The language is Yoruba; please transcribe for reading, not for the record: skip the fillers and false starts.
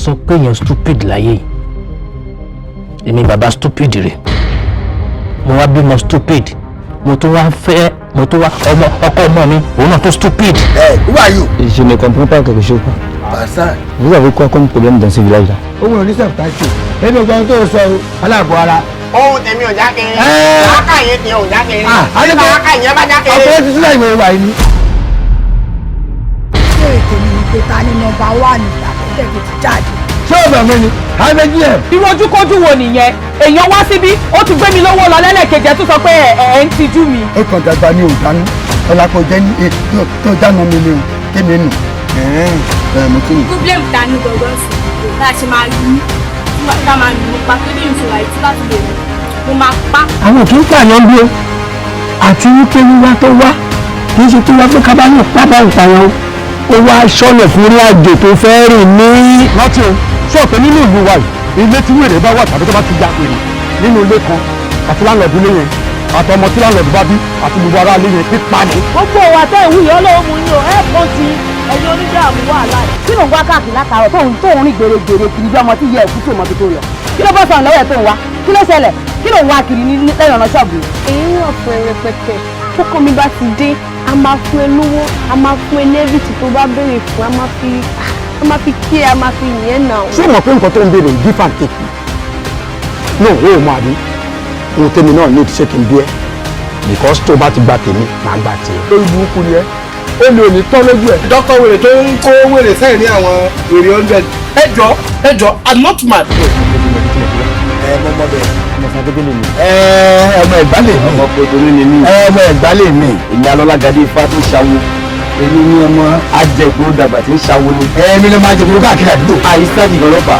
sọ pé èèyàn stupid láyé èmi bàbá stupid rẹ̀ mo wá bímọ stupid mo tún wá ọkọ ọmọ mi òun náà tó stupid. Who are you? Je ne comprends pas quelque chose. Bassa. Vous avez quoi comme problème dans ce village-là? Òun ò ní sẹ́pùtàṣì. Ẹni ọgbọ́n tó sọ aláàbọ̀ ara. Ohun tèmi ò jákèrè. Lákàyè tí ò jákèrè. Àyẹ̀bọ̀ lákàyè bá jákèrè. Ọ̀pọ̀ ti sílẹ̀ ìwé wa yìí. Ṣé ètò mi ni pé ta ni nọ́mbà 1 ìgbàgbọ́dẹ̀ tó ti jáde? Ṣé ọ̀bẹ̀ mi ni? Àìmẹ́jì ẹ̀. irú ojúkójú wo nìyẹn èèyàn wá síbí ó ti gbé mi lọ́wọ́ lọ lẹ́lẹ́kejì tó sọ pé ẹ̀ ń tijú mi. Ó kàn dàgbà ní òdánú. Ọlá kò jẹ́ ní tó dáná mi ni o. Kémi nù. Mo kí ni. Problem ta ni gbọ̀ngàn sí bá a ṣe máa rí ká máa lù ú pa tó ní ìṣòro àìtí láti lè rí mo máa pa. àwọn kì í pààyàn bí o àti wípé wíwá tó wá kì í ṣe tó wá pé kábàámọ̀ pápá ìpààyàn ó wá sọ́nà fún orí àjò tó fẹ́ rìn ní. Láti o, sọ pé nínú ìlú wa yìí, ilé tí wèrè bá wà tàbí tó bá ti ya wèrè nínú ilé kan àti láńlọ́ọ̀dù ilé yẹn àti ọmọ tí láńlọ́ọ̀dù bá bí àti gbogbo ará ilé yẹn pípa ni. gbogbo wa tẹ ìwúyọ lọ́wọ́ mu ni o ẹ kàn ti ẹ̀yin onídàámú wàhálà yìí. Kí ló ń wá káàkiri látàárọ̀ tóun rìn gbèrègbèrè kiri bí ọmọ tí yẹ ẹ̀kú tó mọ tó lọ? Kí ló bọ́ sọ̀rọ̀ lọ́wọ́ ẹ̀ tó ń wá? Kí ló ṣẹlẹ̀? Kí ló ń wá kiri ní lẹ́yìn ọ̀nà ṣọ́ọ̀bù? èyí wà fún ẹ rẹpẹtẹ tọkọ mi bá ti dé a máa fún ẹ lówó a máa fún ẹ lẹ́bìtì tó bá béèrè fún a máa fi kí ẹ a máa fi yẹn nà ó. Ṣé o mọ̀ pé nǹkan tó ń béèrè give and take? No, o ò mọ àbí. Ohun tèmi náà ní ìṣe kí n bí ẹ. Because tó o bá ti gba tèmi, màá gba tiẹ̀. Lórí burúkú ni ẹ. Ó lè ò ní tán lójú ẹ̀. Dókítà wèrè tó ń kó wèrè sẹ́yìn ní àwọn wèrè 100. Ẹ jọ I'm not mad. Mọ́mọ́ bẹ́ẹ̀. Ọmọ Sàkédélé ni. Ọmọ Ẹ̀gbálẹ̀ mi. Ọmọ Pòtòlú ni mí. Ọmọ Ẹ̀gbálẹ̀ mi. Èmi alọ́lágadé ifá tó ṣàwo. Èmi ní ọmọ ajẹgbó dàgbà tí ń ṣàwo ni. Ẹ̀mí ló máa jẹ burúkú káàkiri àdúgbò. Àyíṣà jìgàn lọ́pàá.